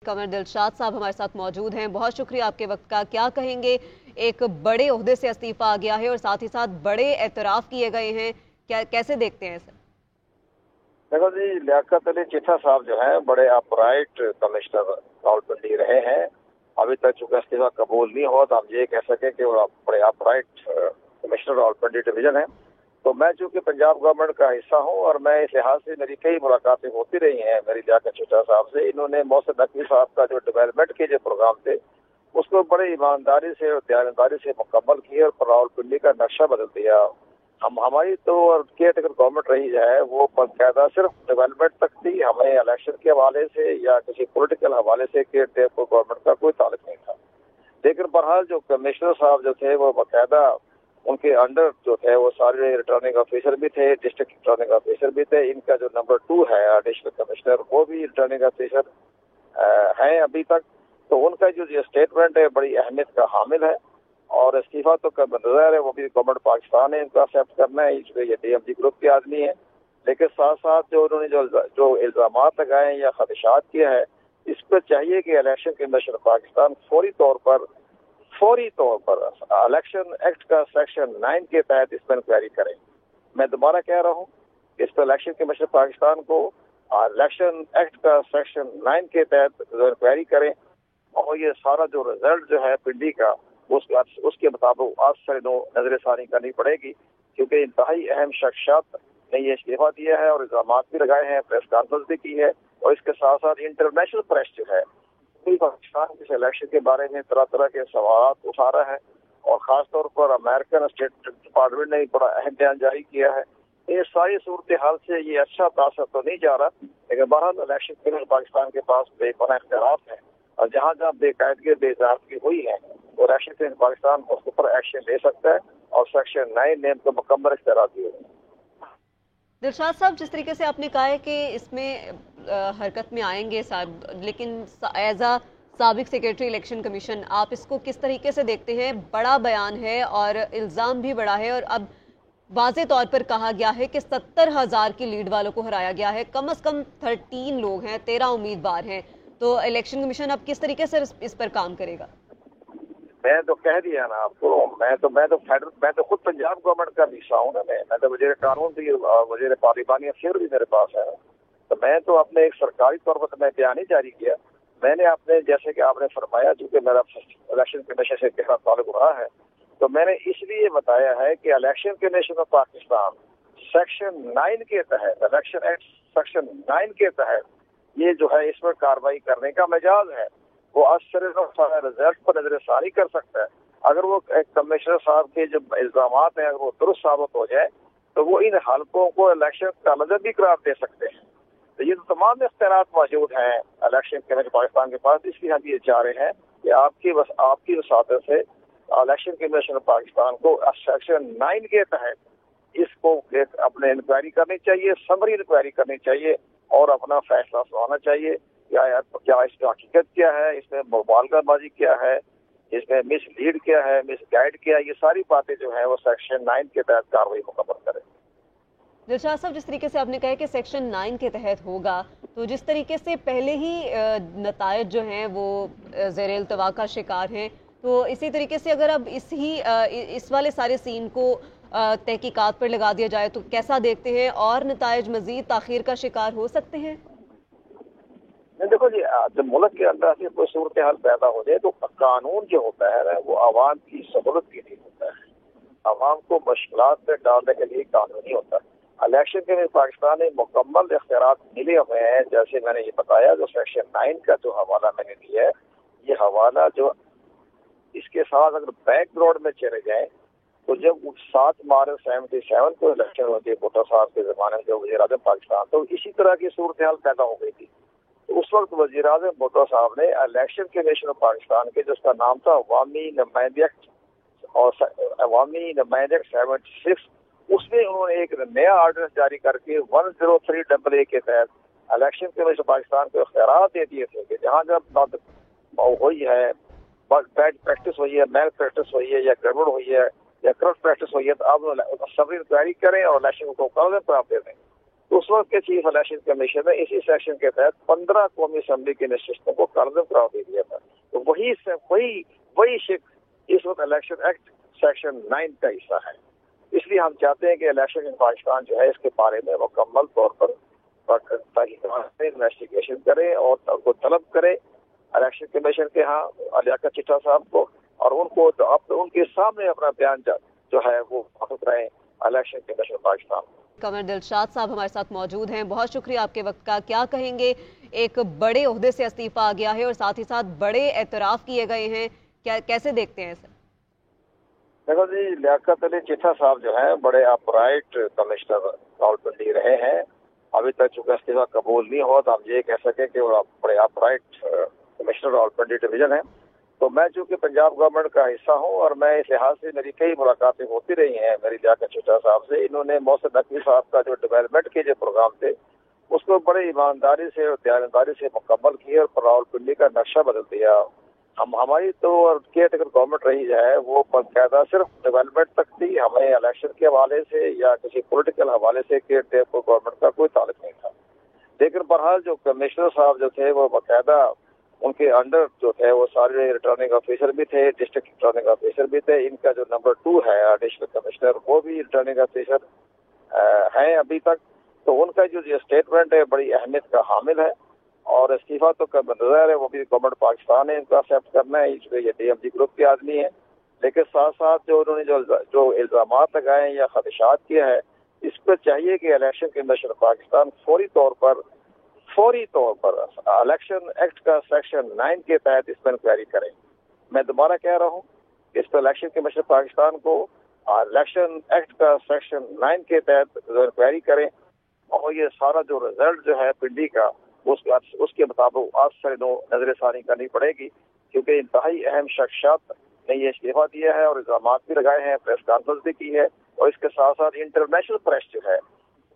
कमर दिलशाद साहब हमारे साथ मौजूद हैं। बहुत शुक्रिया आपके वक्त का। क्या कहेंगे, एक बड़े ओहदे से इस्तीफा आ गया है और साथ ही साथ बड़े एतराफ़ किए गए हैं, क्या कैसे देखते हैं सर? देखो जी, लियाकत अली चिट्ठा साहब जो हैं बड़े अपराइट कमिश्नर रावलपिंडी रहे हैं। अभी तक चूंकि इस्तीफा कबूल नहीं हुआ तो हम ये कह सकें कि वो बड़े अपराइट कमिश्नर रावलपिंडी डिवीजन है। तो मैं चूंकि पंजाब गवर्नमेंट का हिस्सा हूं और मैं इस लिहाज से मेरी कई मुलाकातें होती रही हैं मेरी लियाकत चिट्ठा साहब से। इन्होंने मोहसिन नकवी साहब का जो डेवलपमेंट के जो प्रोग्राम थे उसको बड़े ईमानदारी से और दयानतदारी से मुकम्मल किए और रावलपिंडी का नक्शा बदल दिया। हमारी तो केयर टेकर गवर्नमेंट रही है वो बाकायदा सिर्फ डेवलपमेंट तक थी, हमें इलेक्शन के हवाले से या किसी पॉलिटिकल हवाले से केयर टेकर गवर्नमेंट का कोई ताल्लुक नहीं था। लेकिन बहरहाल जो कमिश्नर साहब जो थे वो बाकायदा उनके अंडर जो थे वो सारे रिटर्निंग ऑफिसर भी थे, डिस्ट्रिक्ट रिटर्निंग ऑफिसर भी थे। इनका जो नंबर 2 है एडिशनल कमिश्नर वो भी रिटर्निंग ऑफिसर हैं अभी तक। तो उनका जो स्टेटमेंट है बड़ी अहमियत का हामिल है और इस्तीफा तो नजर है वो भी गवर्नमेंट पाकिस्तान है इनका एक्सेप्ट करना है, इसलिए ये DMG ग्रुप के आदमी है। लेकिन साथ साथ जो उन्होंने जो इल्जामात लगाए या खदशात किया है इस पर चाहिए कि इलेक्शन कमीशन पाकिस्तान फौरी तौर पर इलेक्शन एक्ट का सेक्शन 9 के तहत इस पर इंक्वायरी करें। मैं दोबारा कह रहा हूँ इस पर इलेक्शन कमीशन पाकिस्तान को इलेक्शन एक्ट का सेक्शन 9 के तहत इंक्वायरी करें और ये सारा जो रिजल्ट जो है पिंडी का उसके मुताबिक आज से नजरसानी करनी पड़ेगी, क्योंकि इंतहाई अहम शख्सियत ने ये इस्तीफा दिया है और इल्जामात भी लगाए हैं, प्रेस कॉन्फ्रेंस भी की है और इसके साथ साथ इंटरनेशनल प्रेस जो है पाकिस्तान के इलेक्शन के बारे में तरह तरह के सवाल उठा रहा है और खास तौर पर अमेरिकन स्टेट डिपार्टमेंट ने भी बड़ा अहम बयान जारी किया है। ये सारी सूरत हाल से ये अच्छा तासर तो नहीं जा रहा, लेकिन बहरहाल इलेक्शन कमीशन पाकिस्तान के पास बेपनाह इख्तियारात है और जहाँ जहाँ बेकायदगी बेइजाजती हुई है वो इलेक्शन कमीशन पाकिस्तान उसके ऊपर एक्शन ले सकता है और सेक्शन 9 ने तो मुकम्मल इख्तियारात दिए। दिलशाद साहब, जिस तरीके से आपने कहा है कि इसमें हरकत में आएंगे साहब, लेकिन एज अ साबिक सेक्रेटरी इलेक्शन कमीशन आप इसको किस तरीके से देखते हैं? बड़ा बयान है और इल्ज़ाम भी बड़ा है और अब वाज़े तौर पर कहा गया है कि 70,000 की लीड वालों को हराया गया है। कम से कम 13 लोग हैं, 13 उम्मीदवार हैं। तो इलेक्शन कमीशन अब किस तरीके से इस पर काम करेगा? मैं तो कह दिया ना आपको, मैं तो खुद पंजाब गवर्नमेंट का हिस्सा हूँ ना। मैं तो वज़ीर कानून भी वज़ीर पार्लिमानी अफेयर भी मेरे पास है। तो मैं तो अपने एक सरकारी तौर पर मैं बयान ही जारी किया। मैंने अपने जैसे कि आपने फरमाया चूंकि मेरा इलेक्शन कमीशन से गहरा ताल्लुक रहा है तो मैंने इसलिए बताया है कि election commission of Pakistan section 9 के तहत इलेक्शन एक्ट सेक्शन 9 के तहत ये जो है इस पर कार्रवाई करने का मजाज है। वो रिजल्ट पर नजरसानी कर सकता है। अगर वो कमिश्नर साहब के जो इल्जामात हैं अगर वो दुरुस्त साबित हो जाए तो वो इन हलकों को इलेक्शन का नजर भी करार दे सकते हैं। तो ये तो तमाम इख्तियारात मौजूद हैं इलेक्शन कमीशन पाकिस्तान के पास, इसलिए हम ये चाह रहे हैं कि आपकी वसातत से इलेक्शन कमीशन पाकिस्तान को सेक्शन 9 के तहत इसको अपने इंक्वायरी करनी चाहिए, समरी इंक्वायरी करनी चाहिए और अपना फैसला सुनाना चाहिए। क्या इसमें हकीकत क्या है, इसमें मुबालगाबाजी क्या है, इसमें मिस लीड क्या है, मिस गाइड क्या है, ये सारी बातें जो है वो सेक्शन 9 के तहत कार्रवाई मुकम्मल करें। दिलशाद साहब, जिस तरीके से आपने कहा कि सेक्शन 9 के तहत होगा, तो जिस तरीके से पहले ही नतायज जो हैं वो ज़ेर इल्तवा का शिकार हैं, तो इसी तरीके से अगर अब इस वाले सारे सीन को तहकीकात पर लगा दिया जाए तो कैसा देखते हैं और नतायज मजीद ताखीर का शिकार हो सकते हैं? देखो जी, जब मुल्क के अंदर से कोई सूरत हाल पैदा हो जाए तो कानून जो होता है वो आवाम की सहूलत के लिए होता है, आवाम को मुश्किलात में डालने के लिए कानूनी होता है। इलेक्शन के लिए पाकिस्तान में मुकम्मल इख्तियारात मिले हुए हैं। जैसे मैंने ये बताया जो सेक्शन 9 का जो हवाला मैंने दिया है, ये हवाला जो इसके साथ अगर बैकग्राउंड में चले जाए तो जब 7 मार्च 77 को इलेक्शन हुए थे भुट्टो साहब के जमाने में जो वज़ीर आज़म पाकिस्तान, तो इसी तरह की सूरत हाल पैदा हो गई थी। तो उस वक्त वज़ीर आज़म भुट्टो साहब ने इलेक्शन कमीशन ऑफ पाकिस्तान के जिसका नाम था अवामी नुमाइंदगी एक्ट और अवामी नुमाइंदगी एक्ट 76, उसमें उन्होंने एक नया आर्डर जारी करके 103AA के तहत इलेक्शन कमीशन पाकिस्तान को इख्तियारात दे दिए थे कि जहाँ जब हुई है बैड प्रैक्टिस हुई है, मैल प्रैक्टिस हुई है या गड़बड़ हुई है या करप्ट प्रैक्टिस हुई है तो अब सभी इंक्वायरी करें और इलेक्शन को करार दे दें। تو उस वक्त के चीफ इलेक्शन कमीशन ने इसी सेक्शन के तहत 15 कौमी असम्बली की नशिस्तों को कानून करार दे दिया था। तो वही शिक इस वक्त इलेक्शन एक्ट सेक्शन 9 का हिस्सा है। इसलिए हम चाहते हैं कि इलेक्शन इन पाकिस्तान जो है इसके बारे में मुकम्मल तौर पर इन्वेस्टिगेशन करे और उनको तलब करे इलेक्शन कमीशन के यहाँ लियाकत चिट्ठा साहब को, और उनको उनके सामने अपना बयान जो है वो वापस रहे इलेक्शन कमीशन पाकिस्तान। कमर दिलशाद साहब हमारे साथ मौजूद हैं, बहुत शुक्रिया आपके वक्त का। क्या कहेंगे, एक बड़े ओहदे से इस्तीफा आ गया है और साथ ही साथ बड़े एतराफ़ किए गए हैं, कैसे देखते हैं इसे? देखो जी, लियाकत अली चिट्ठा साहब जो है बड़े अपराइट कमिश्नर रावलपिंडी रहे हैं। अभी तक चूंकि इस्तीफा कबूल नहीं हुआ तो हम ये कह सके कि वो बड़े अपराइट कमिश्नर रावलपिंडी डिवीजन है। तो मैं चूंकि पंजाब गवर्नमेंट का हिस्सा हूं और मैं इस लिहाज से मेरी कई मुलाकातें होती रही हैं मेरी लियाकत चिट्ठा साहब से। इन्होंने मोहसिन नकवी साहब का जो डेवलपमेंट के जो प्रोग्राम थे उसको बड़ी ईमानदारी से और दयानतदारी से मुकम्मल किया और रावलपिंडी का नक्शा बदल दिया। हमारी तो केयर टेकर गवर्नमेंट रही है वो बाकायदा सिर्फ डेवलपमेंट तक थी, हमें इलेक्शन के हवाले से या किसी पॉलिटिकल हवाले से केयर टेकर गवर्नमेंट का कोई ताल्लुक नहीं था। लेकिन बहरहाल जो कमिश्नर साहब जो थे वो बाकायदा उनके अंडर जो थे वो सारे रिटर्निंग ऑफिसर भी थे, डिस्ट्रिक्ट रिटर्निंग ऑफिसर भी थे। इनका जो नंबर 2 है एडिशनल कमिश्नर वो भी रिटर्निंग ऑफिसर हैं अभी तक। तो उनका जो स्टेटमेंट है बड़ी अहमियत का हामिल है और इस्तीफा तो है वो भी गवर्नमेंट पाकिस्तान है इनको एक्सेप्ट करना है, ये डीएमजी ग्रुप के आदमी है। लेकिन साथ साथ जो उन्होंने जो इल्जामात लगाए या खदशात किया है इस पर चाहिए कि इलेक्शन कमीशन पाकिस्तान फौरी तौर पर इलेक्शन एक्ट का सेक्शन 9 के तहत इस पर इंक्वायरी करें। मैं दोबारा कह रहा हूँ इस पर इलेक्शन कमीशन पाकिस्तान को इलेक्शन एक्ट का सेक्शन 9 के तहत इंक्वायरी करें और ये सारा जो रिजल्ट जो है पिंडी का उसके मुताबिक आज से नजरसानी करनी पड़ेगी, क्योंकि इंतहाई अहम शख्सियत ने ये इस्तीफा दिया है और इल्जाम भी लगाए हैं, प्रेस कॉन्फ्रेंस भी की है और इसके साथ साथ इंटरनेशनल प्रेस जो है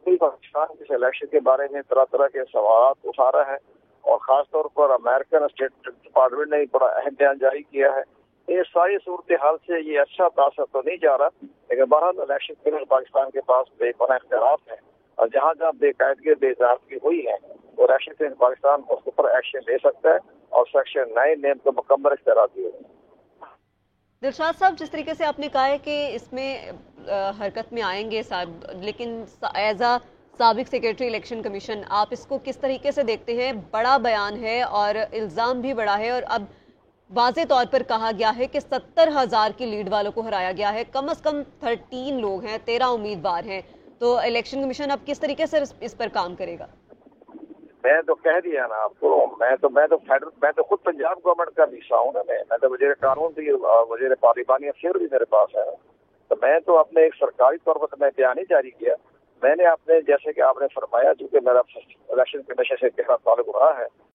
पाकिस्तान के इलेक्शन के बारे में तरह तरह के सवाल उठा रहा है और खासतौर पर अमेरिकन स्टेट डिपार्टमेंट ने बड़ा अहम बयान जारी किया है। ये सारी सूरत हाल से ये अच्छा तासर तो नहीं जा रहा, लेकिन बहरहाल इलेक्शन कमीशन पाकिस्तान के पास बेपनाह इख्तियारात हैं और जहाँ जहाँ बेकायदगी बेज़ाब्तगी हुई है वो इलेक्शन कमीशन पाकिस्तान उसके ऊपर एक्शन ले सकता है और सेक्शन 9 ने उनको मुकम्मल इख्तियारात दिए। दिलशाद साहब, जिस तरीके से आपने कहा है कि इसमें हरकत में आएंगे साहब, लेकिन एज अ साबिक सेक्रेटरी इलेक्शन कमीशन आप इसको किस तरीके से देखते हैं? बड़ा बयान है और इल्ज़ाम भी बड़ा है और अब वाज़े तौर पर कहा गया है कि 70,000 की लीड वालों को हराया गया है, कम से कम 13 लोग हैं, 13 उम्मीदवार हैं। तो इलेक्शन कमीशन अब किस तरीके से इस पर काम करेगा? मैं तो कह दिया ना आपको, मैं तो खुद पंजाब गवर्नमेंट का हिस्सा हूँ ना। मैं तो वज़ीर कानून भी, वज़ीर पार्लिमानी अफेयर भी मेरे पास है। तो मैं तो अपने एक सरकारी तौर पर मैं बयान ही जारी किया। मैंने अपने जैसे कि आपने फरमाया, चूंकि मेरा इलेक्शन कमीशन से गहरा ताल्लुक रहा है